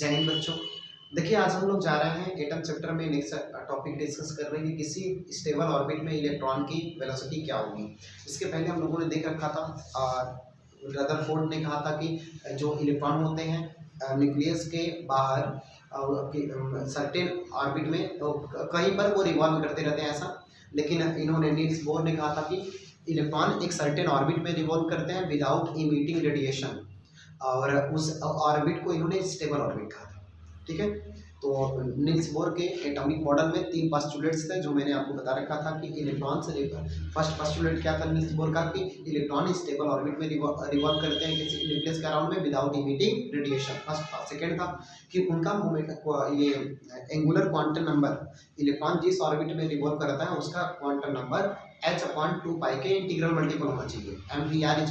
जय हिंद बच्चों। देखिए आज हम लोग जा रहे हैं एटम चैप्टर में नेक्स्ट टॉपिक डिस्कस कर रहे हैं कि किसी स्टेबल ऑर्बिट में इलेक्ट्रॉन की वेलोसिटी क्या होगी। इसके पहले हम लोगों ने देख रखा था और रदरफोर्ड ने कहा था कि जो इलेक्ट्रॉन होते हैं न्यूक्लियस के बाहर सर्टेन ऑर्बिट में तो कहीं पर वो रिवॉल्व करते रहते हैं ऐसा, लेकिन इन्होंने नील्स बोर ने कहा था कि इलेक्ट्रॉन एक सर्टेन ऑर्बिट में रिवॉल्व करते हैं विदाउट इमिटिंग रेडिएशन, और उस ऑर्बिट को इन्होंने स्टेबल ऑर्बिट कहा था। ठीक है, तो नील्स बोर के एटॉमिक मॉडल में 3 पोस्टुलेट्स थे जो मैंने आपको बता रखा था कि इलेक्ट्रॉन से फर्स्ट पोस्टुलेट क्या था नील्स बोर का कि इलेक्ट्रॉन स्टेबल ऑर्बिट में रिवॉल्व करते हैं किसी न्यूक्लियस के अराउंड में विदाउट इमिटिंग रेडिएशन, फर्स्ट था। सेकंड था कि उनका ये एंगुलर क्वांटम नंबर, इलेक्ट्रॉन जिस ऑर्बिट में रिवॉल्व करता है उसका क्वांटम नंबर h/2π के इंटीग्रल मल्टीपल होना चाहिए। mvr =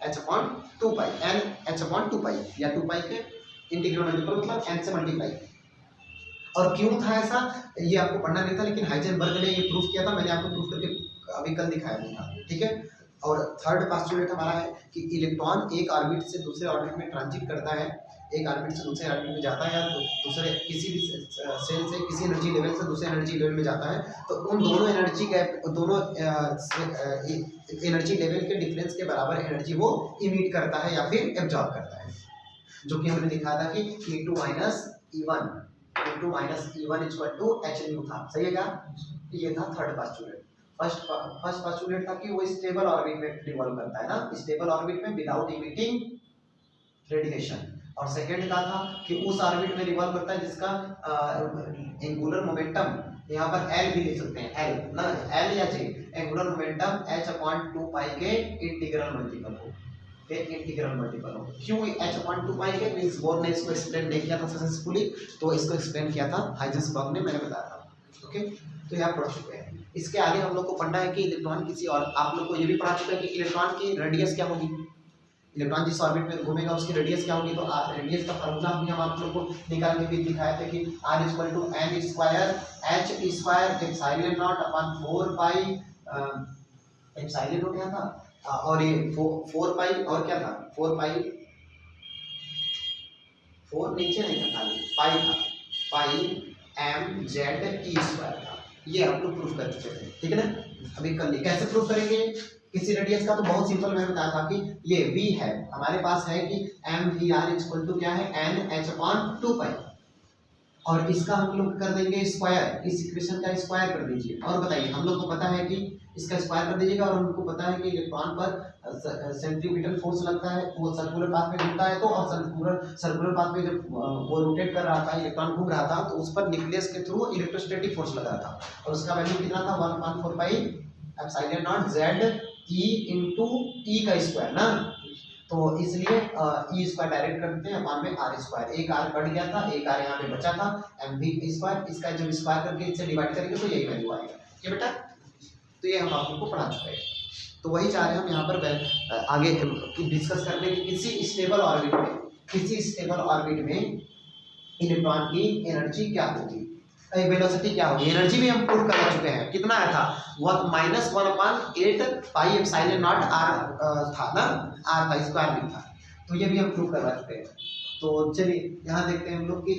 h/2π n h/2π या 2π के इंटीग्रल मल्टीपल मतलब n से मल्टीप्लाई। और क्यों था ऐसा ये आपको पढ़ना नहीं था, लेकिन हाइजेनबर्ग ने ये प्रूफ किया था, मैंने आपको प्रूफ करके अभी कल दिखाया भी था। ठीक है, और थर्ड पोस्टुलेट हमारा है कि इलेक्ट्रॉन एक ऑर्बिट से दूसरे ऑर्बिट में ट्रांजिट करता है, एक ऑर्बिट से दूसरे ऑर्बिट में जाता है, तो दूसरे किसी भी सेल से किसी एनर्जी लेवल से दूसरे एनर्जी लेवल में जाता है, तो उन दोनों एनर्जी गैप दोनों एनर्जी लेवल के डिफरेंस के बराबर एनर्जी वो इमिट करता है या फिर एब्जॉर्ब करता है, जो कि हमने दिखाया था कि E2 - E1 = hν था। सही है क्या? ये था थर्ड पोस्टुलेट। फर्स्ट पोस्टुलेट था कि वो स्टेबल ऑर्बिट में रिवॉल्व करता है ना, स्टेबल ऑर्बिट में विदाउट इमिटिंग रेडिएशन। और सेकंड का था कि उस ऑर्बिट में रिवॉल्व करता है जिसका एंगुलर मोमेंटम यहाँ पर L भी ले सकते हैं, L ना, L या J, एंगुलर मोमेंटम h/2π के इंटीग्रल मल्टीपल हो, इंटीग्रल मल्टीपल हो। क्यों h/2π के? नील्स बोर ने इसको एक्सप्लेन नहीं किया था सक्सेसफुली, तो इसको एक्सप्लेन किया था हाइजेनबर्ग ने, मैंने बताया था। ओके, तो यहाँ पढ़ चुके हैं। इसके आगे हम लोग को पढ़ना है कि इलेक्ट्रॉन किसी और, आप लोग को ये भी पढ़ा चुका है कि इलेक्ट्रॉन की रेडियस क्या होगी, इलेक्ट्रॉन जिस ऑर्बिट में घूमेगा उसकी रेडियस क्या होगी। तो रेडियस का फार्मूला भी हम आप लोग को निकाल के भी दिखाए थे कि r = n² h² epsilon not upon 4π epsilon not यहाँ था, और ये 4π और क्या था 4π 4 नीचे नहीं था, खाली पाई था, पाई mz² था। ये हम लोग प्रूफ कर चुके थे। ठीक है ना, अभी कर लिए कैसे प्रूफ करेंगे किसी रेडियस का, तो बहुत सिंपल मैंने बताया था कि ये v है हमारे पास है कि mvr = क्या है n/2π, और इसका हम लोग कर देंगे स्क्वायर, इस इक्वेशन का स्क्वायर कर दीजिए। और बताइए, हम लोग को पता है कि इसका स्क्वायर कर दीजिएगा, और हमको पता है कि इलेक्ट्रॉन पर सेंट्रीपिटल फोर्स लगता है, वो सर्कुलर पाथ में घूमता है, तो और सर्कुलर पाथ में जब वो रोटेट कर रहा था, इलेक्ट्रॉन घूम रहा था, तो उस पर न्यूक्लियस के थ्रू इलेक्ट्रोस्टैटिक फोर्स लगा था, और उसका वैल्यू कितना था 1/4π epsilon not z e × e का स्क्वायर ना, तो इसलिए e² डायरेक्ट करते हैं अपान में r², एक r कट गया था, एक r यहाँ पे बचा था, mv², इसका जब स्क्वायर करके इससे डिवाइड करेंगे तो यही वैल्यू आएगा। ठीक है बेटा, तो ये हम आप लोगों को पढ़ा चुके हैं। तो वही चाह रहे हैं हम यहाँ पर आगे डिस्कस करने की किसी स्टेबल ऑर्बिट में इलेक्ट्रॉन की एनर्जी क्या होगी, वेलोसिटी क्या होगी। एनर्जी भी हम प्रूव कर चुके हैं, कितना आया था -1/8π एप्सिलॉन नॉट r था ना, r था, स्क्वायर भी था, तो ये भी हम प्रूव करवा चुके हैं। तो चलिए यहाँ देखते हैं हम लोग कि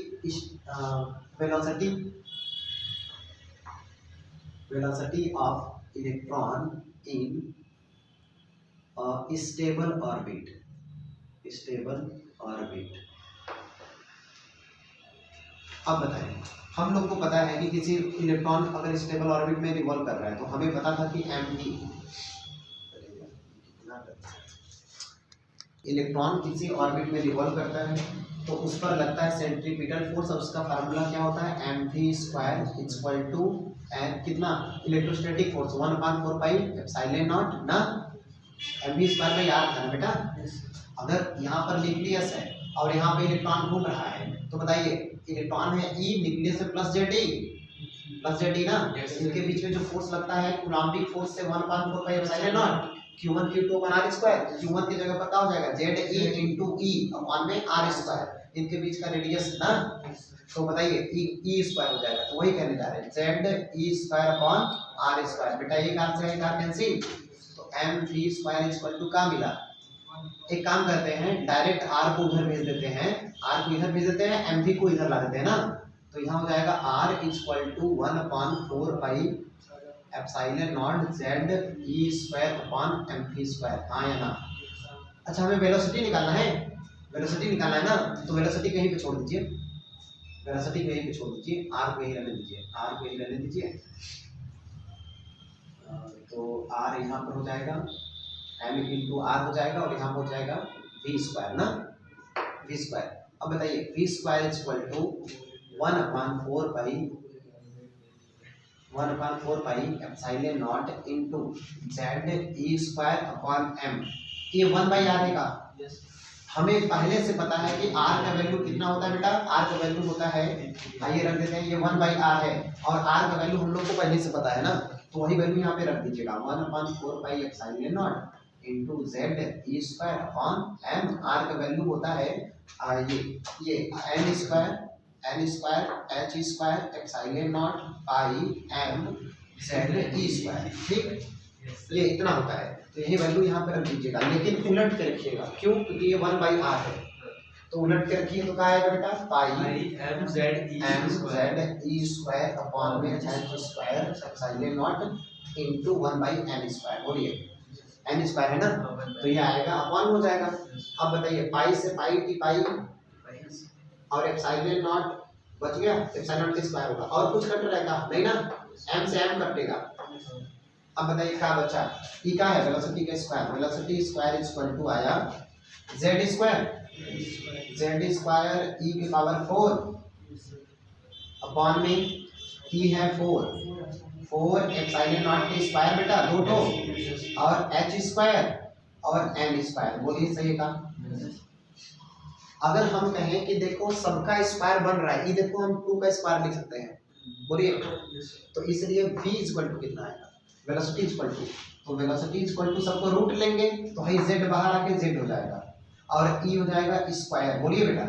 velocity of electron in stable orbit. अब बताएं, हम लोग को पता है कि किसी इलेक्ट्रॉन अगर स्टेबल ऑर्बिट में रिवॉल्व कर रहा है, तो हमें पता था कि इलेक्ट्रॉन किसी ऑर्बिट में रिवॉल्व करता है तो उस पर लगता है सेंट्रीपिटल फोर्स, और उसका फार्मूला क्या होता है mv² = कितना इलेक्ट्रोस्टैटिक फोर्स 1/4π एप्सिलॉन नॉट ना, mv² में याद था ना बेटा। अगर यहाँ पर न्यूक्लियस है और यहाँ पे इलेक्ट्रॉन घूम रहा है, तो बताइए इलेक्ट्रॉन है E, न्यूक्लियस है प्लस ZE ना, इनके बीच में जो फोर्स लगता है कूलम्बिक फोर्स से 1/4π epsilon not Q1 Q2 / r², Q1 की जगह पर क्या हो जाएगा ZE × E अपान में r², इनके बीच का रेडियस ना, तो बताइए E² हो जाएगा। तो वही कहने जा रहे हैं ZE² अपान r²। बेटा एक r से एक r कैंसिल, तो mv² = क्या मिला एक काम करते हैं, डायरेक्ट आर को उधर भेज देते हैं, आर को इधर भेज देते हैं, एम वी को इधर ला देते हैं ना, तो यहाँ हो जाएगा R equal to 1/4 pi epsilon naught Z E square upon M V square. हाँ या ना? अच्छा हमें वेलोसिटी निकालना है, वेलोसिटी निकालना है ना, तो वेलोसिटी कहीं पे छोड़ दीजिए, वेलोसिटी कहीं पे छोड़ दीजिए, आर को यही रहने दीजिए, आर को यही रहने दीजिए। तो आर यहाँ पर हो जाएगा एम इंटू आर हो जाएगा और यहाँ पर हो जाएगा वी स्क्वायर ना, वी स्क्वायर। अब बताइए V square equal to 1/4 pi epsilon naught into Z E square upon M. ये 1/r है का? हमें पहले से पता है कि r का वैल्यू कितना होता है बेटा, r का वैल्यू होता है, आइए रख देते हैं, ये 1/r है और r का वैल्यू हम लोग को पहले से पता है ना, तो वही वैल्यू यहाँ पे रख दीजिएगा 1/4 pi epsilon naught into Z E square upon m। r का वैल्यू होता है ये n square h square epsilon not pi m Z E square, ठीक, ये इतना होता है। तो यही वैल्यू यहाँ पे रख दीजिएगा, लेकिन उलट के रखिएगा, क्यों? क्योंकि ये 1/r है, तो उलट के रखिए तो क्या आएगा बेटा, पाई m z e square upon में h square epsilon naught into 1/n square. बोलिए n स्क्वायर है ना, तो ये आएगा अपॉन हो जाएगा। अब बताइए पाई से पाई की पाई और एप्सिलॉन नॉट बच गया, एप्सिलॉन नॉट का स्क्वायर होगा और कुछ कट रहेगा नहीं ना, m से m कटेगा। अब बताइए क्या बचा, ई का है वेलोसिटी का square, velocity square equal to आया z स्क्वायर e की पावर 4 अपॉन में ई है 4 एप्सिलॉन नॉट के स्क्वायर बेटा दो ठो और h स्क्वायर और n स्क्वायर। बोलिए सही का? अगर हम कहें कि देखो सबका स्क्वायर बन रहा है, ये देखो हम 2 का स्क्वायर लिख सकते हैं, बोलिए, तो इसलिए v इक्वल टू कितना आएगा, वेलोसिटी इक्वल टू, तो वेलोसिटी इक्वल टू सबको रूट लेंगे तो भाई z बाहर आके z हो जाएगा और e हो जाएगा स्क्वायर। बोलिए बेटा,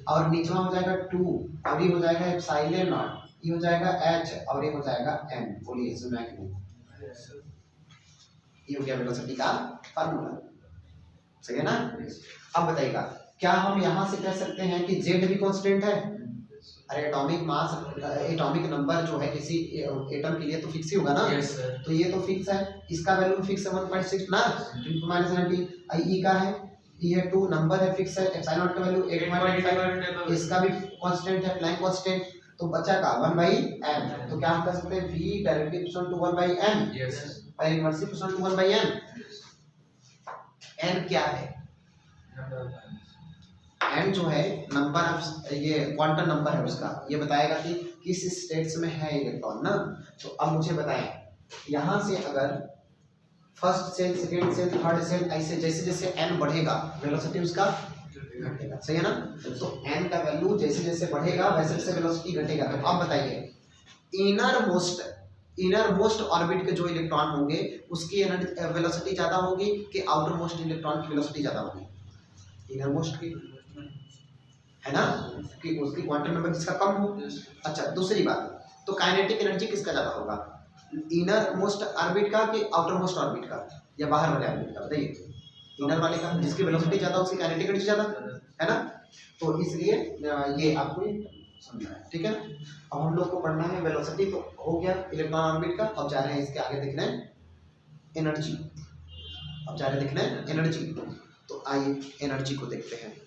और नीचे हो जाएगा 2 और ये हो जाएगा एप्सिलॉन नॉट, ये हो जाएगा h और ये हो जाएगा n। बोलिए सुना कि नहीं? ये हो गया वेलोसिटी का फार्मूला, सही है ना? अब बताइएगा क्या हम यहाँ से कह सकते हैं कि z भी कांस्टेंट है? अरे एटॉमिक मास, एटॉमिक नंबर जो है किसी एटम के लिए तो फिक्स ही होगा ना, तो ये तो फिक्स है, इसका वैल्यू फिक्स है 1.6 ना, -90, ई का है, ई है 2, नंबर है फिक्स है, एप्सिलॉन नॉट का वैल्यू 8.5, इसका भी कांस्टेंट है, प्लैंक कांस्टेंट, तो बचा का 1/m। तो क्या हम कह सकते हैं v directly equal to 1/m, और inversely equal to 1/n। n क्या है? n जो है नंबर ऑफ, ये क्वांटम नंबर है उसका, ये बताएगा कि किस स्टेट्स में है इलेक्ट्रॉन ना। तो अब मुझे बताएं यहाँ से अगर first cell, second cell, third cell, ऐसे जैसे जैसे n बढ़ेगा वेलोसिटी उसका घटेगा, सही है ना? तो n का वैल्यू जैसे जैसे बढ़ेगा वैसे वैसे वेलोसिटी घटेगा। तो अब बताइए इनर मोस्ट ऑर्बिट के जो इलेक्ट्रॉन होंगे उसकी वेलोसिटी ज्यादा होगी कि आउटर मोस्ट इलेक्ट्रॉन की वेलोसिटी ज्यादा होगी? इनर मोस्ट की है ना, कि उसकी क्वांटम नंबर किसका कम हो। अच्छा दूसरी बात, तो काइनेटिक एनर्जी किसका ज्यादा होगा, इनर मोस्ट ऑर्बिट का कि आउटर मोस्ट ऑर्बिट का या बाहर वाले ऑर्बिट का? बताइए, इनर वाले का, जिसकी वेलोसिटी ज्यादा उसकी काइनेटिक एनर्जी ज्यादा है ना, तो इसलिए ये आपको समझना है, ठीक है। अब हम लोग को पढ़ना है वेलोसिटी, तो हो गया इलेक्ट्रॉन ऑर्बिट का। अब जा रहे हैं इसके आगे देखना है एनर्जी, अब जा रहे हैं देखना है एनर्जी, तो आइए एनर्जी को देखते हैं।